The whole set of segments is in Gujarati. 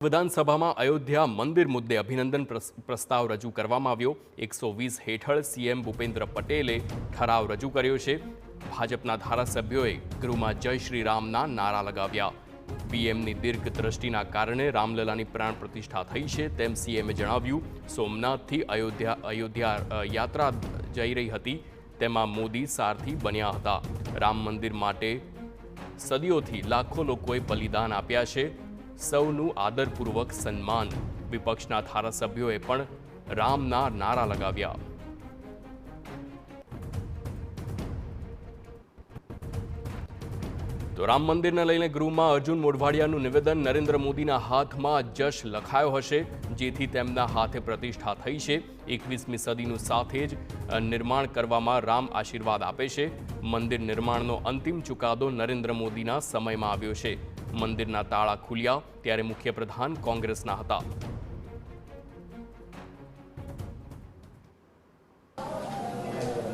વિધાનસભામાં અયોધ્યા મંદિર મુદ્દે અભિનંદન પ્રસ્તાવ રજૂ કરવામાં આવ્યો। 120 હેઠળ સીએમ ભૂપેન્દ્ર પટેલે ઠરાવ રજૂ કર્યો છે। ભાજપના ધારાસભ્યોએ ગૃહમાં જય શ્રી રામના નારા લગાવ્યા। પીએમની દીર્ઘ દ્રષ્ટિના કારણે રામલલાની પ્રાણ પ્રતિષ્ઠા થઈ છે તેમ સીએમે જણાવ્યું। સોમનાથથી અયોધ્યા યાત્રા જઈ રહી હતી તેમાં મોદી સારથી બન્યા હતા। રામ મંદિર માટે સદીઓથી લાખો લોકોએ બલિદાન આપ્યા છે। સૌનું આદરપૂર્વક સન્માન। વિપક્ષના ધારાસભ્યોએ પણ રામના નારા લગાવ્યા। તો રામ મંદિરને લઈને ગૃહમાં અર્જુન મોઢવાડિયાનું નિવેદન। નરેન્દ્ર મોદીના હાથમાં જશ લખાયો હશે જેથી તેમના હાથે પ્રતિષ્ઠા થઈ છે। 21મી સદીનું સાથે જ નિર્માણ કરવામાં રામ આશીર્વાદ આપે છે। મંદિર નિર્માણનો અંતિમ ચુકાદો નરેન્દ્ર મોદીના સમયમાં આવ્યો છે। મંદિરના તાળા ખુલ્યા ત્યારે મુખ્યપ્રધાન કોંગ્રેસના હતા।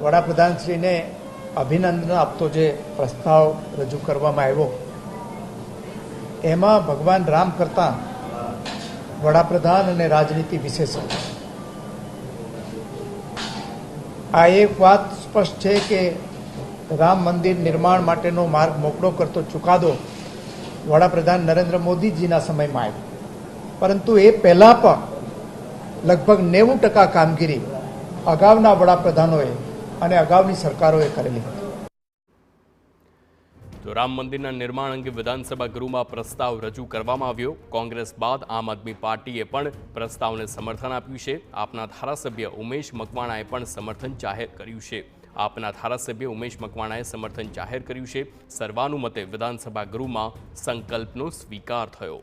વડાપ્રધાનશ્રીને અભિનંદન આપતો જે પ્રસ્તાવ રજૂ કરવામાં આવ્યો એમાં ભગવાન રામ કરતા વડાપ્રધાન અને રાજનીતિ વિશેષ આ એક વાત સ્પષ્ટ છે કે રામ મંદિર નિર્માણ માટેનો માર્ગ મોકળો કરતો ચુકાદો વડાપ્રધાન નરેન્દ્ર મોદીજીના સમયમાં આવ્યો, પરંતુ એ પહેલાં પણ લગભગ 90% કામગીરી અગાઉના વડાપ્રધાનોએ અને અગાઉની સરકારોએ કરેલી હતી। તો રામ મંદિરના નિર્માણ અંગે વિધાનસભા ગૃહમાં પ્રસ્તાવ રજૂ કરવામાં આવ્યો। કોંગ્રેસ બાદ આમ આદમી પાર્ટીએ પણ પ્રસ્તાવને સમર્થન આપ્યું છે। આપના ધારાસભ્ય ઉમેશ મકવાણાએ પણ સમર્થન જાહેર કર્યું છે। આપના ધારાસભ્ય ઉમેશ મકવાણાએ સમર્થન જાહેર કર્યું છે। સર્વાનુમતે વિધાનસભા ગૃહમાં સંકલ્પનો સ્વીકાર થયો।